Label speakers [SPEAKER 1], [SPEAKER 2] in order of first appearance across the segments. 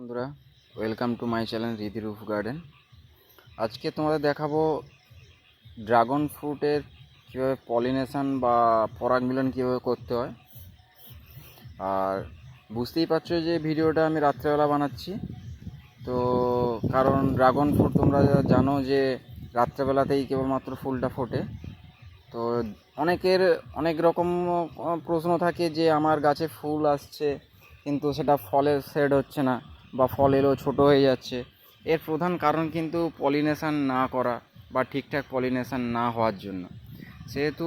[SPEAKER 1] বন্ধুরা, welcome to my channel Riddhi roof garden. আজকে তোমাদের দেখাবো ড্রাগন ফ্রুটের কীভাবে পলিনেশন বা পরাগ মিলন কীভাবে করতে হয়। আর বুঝতেই পারছো যে ভিডিওটা আমি রাত্রেবেলা বানাচ্ছি, তো কারণ ড্রাগন ফ্রুট তোমরা জানো যে রাত্রেবেলাতেই কেবলমাত্র ফুলটা ফোটে। তো অনেকের অনেক রকম প্রশ্ন থাকে যে আমার গাছে ফুল আসছে কিন্তু সেটা ফলে সেট হচ্ছে না বা ফল এলেও ছোটো হয়ে যাচ্ছে। এর প্রধান কারণ কিন্তু পলিনেশান না করা বা ঠিকঠাক পলিনেশান না হওয়ার জন্য। সেহেতু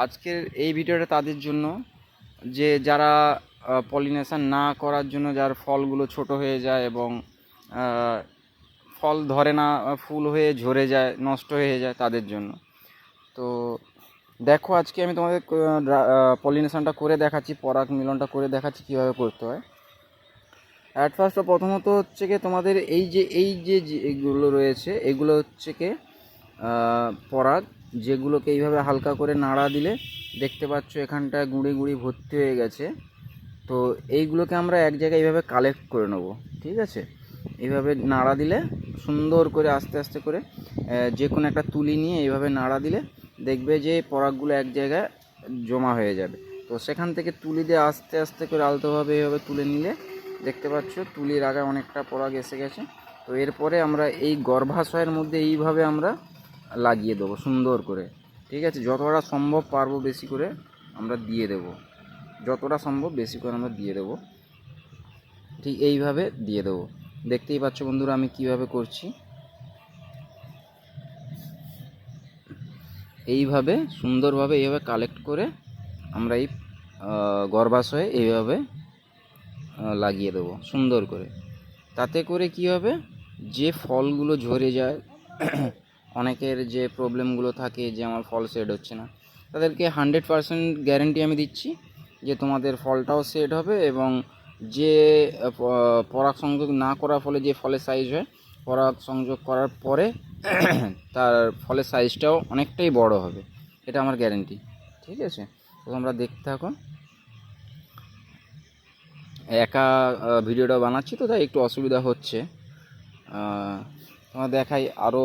[SPEAKER 1] আজকের এই ভিডিওটা তাদের জন্য যে যারা পলিনেশান না করার জন্য যার ফলগুলো ছোট হয়ে যায় এবং ফল ধরে না, ফুল হয়ে ঝরে যায়, নষ্ট হয়ে যায়, তাদের জন্য। তো দেখো, আজকে আমি তোমাদের পলিনেশনটা করে দেখাচ্ছি, পরাগ মিলনটা করে দেখাচ্ছি কীভাবে করতে হয়। অ্যাট ফার্স্ট প্রথমত হচ্ছে কি, তোমাদের এই যে এগুলো রয়েছে এগুলো হচ্ছে কি পরাগ, যেগুলোকে এইভাবে হালকা করে নাড়া দিলে দেখতে পাচ্ছ এখানটায় গুঁড়ি গুঁড়ি ভর্তি হয়ে গেছে। তো এইগুলোকে আমরা এক জায়গায় এইভাবে কালেক্ট করে নেব, ঠিক আছে? এইভাবে নাড়া দিলে সুন্দর করে আস্তে আস্তে করে যে কোনো একটা তুলি নিয়ে এইভাবে নাড়া দিলে দেখবে যে পরাগগুলো এক জায়গায় জমা হয়ে যাবে। তো সেখান থেকে তুলি দিয়ে আস্তে আস্তে করে আলতোভাবে এইভাবে তুলে নিলে দেখতে পাচ্ছ তুলির আগে অনেকটা পরাগ এসে গেছে। তো এরপরে আমরা এই গর্ভাশয়ের মধ্যে এইভাবে আমরা লাগিয়ে দেবো সুন্দর করে, ঠিক আছে? যতটা সম্ভব পারবো বেশি করে আমরা দিয়ে দেবো, যতটা সম্ভব বেশি করে আমরা দিয়ে দেবো, ঠিক এইভাবে দিয়ে দেবো। দেখতেই পাচ্ছ বন্ধুরা আমি কিভাবে করছি। এইভাবে সুন্দরভাবে এইভাবে কালেক্ট করে আমরা এই গর্ভাশয়ে এইভাবে লাগিয়ে দেবো সুন্দর করে। তাতে করে কি হবে, যে ফলগুলো ঝরে যায় অনেকের যে প্রবলেমগুলো থাকে যে আমার ফল সেট হচ্ছে না, তাদেরকে 100% গ্যারেন্টি আমি দিচ্ছি যে তোমাদের ফলটাও সেট হবে এবং যে পরাগ সংযোগ না করার ফলে যে ফলের সাইজ হয়, পরাগ সংযোগ করার পরে তার ফলের সাইজটাও অনেকটাই বড় হবে, এটা আমার গ্যারেন্টি, ঠিক আছে? তো তোমরা দেখতে থাকো। একা ভিডিওটা বানাচ্ছি তো তাই একটু অসুবিধা হচ্ছে। তোমার দেখাই আরও,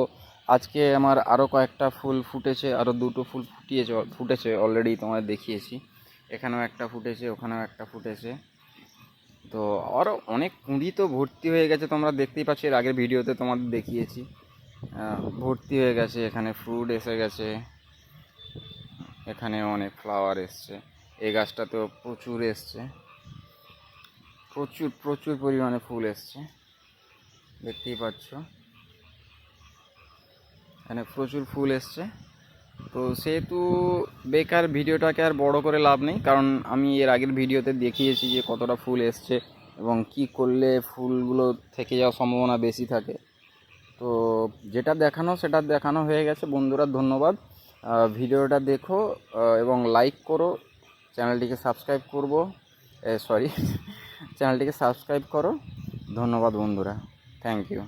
[SPEAKER 1] আজকে আমার আরও কয়েকটা ফুল ফুটেছে, আরও দুটো ফুল ফুটেছে অলরেডি, তোমাদের দেখিয়েছি। এখানেও একটা ফুটেছে, ওখানেও একটা ফুটেছে। তো আরও অনেক কুঁড়ি তো ভর্তি হয়ে গেছে, তোমরা দেখতেই পাচ্ছ, এর আগের ভিডিওতে তোমাদের দেখিয়েছি। ভর্তি হয়ে গেছে, এখানে ফ্রুট এসে গেছে, এখানে অনেক ফ্লাওয়ার এসছে, এই গাছটাতেও প্রচুর এসছে, প্রচুর প্রচুর পরিমাণে ফুল এসছে, দেখতেই পাচ্ছ এখানে প্রচুর ফুল এসছে। তো সেহেতু বেকার ভিডিওটাকে আর বড় করে লাভ নেই, কারণ আমি এর আগের ভিডিওতে দেখিয়েছি যে কতটা ফুল এসছে এবং কি করলে ফুলগুলো থেকে যাওয়ার সম্ভাবনা বেশি থাকে। তো যেটা দেখানো সেটা দেখানো হয়ে গেছে। বন্ধুরা ধন্যবাদ, ভিডিওটা দেখো এবং লাইক করো, চ্যানেলটিকে সাবস্ক্রাইব করবো, চ্যানেলটিকে সাবস্ক্রাইব করো। ধন্যবাদ বন্ধুরা, থ্যাংক ইউ।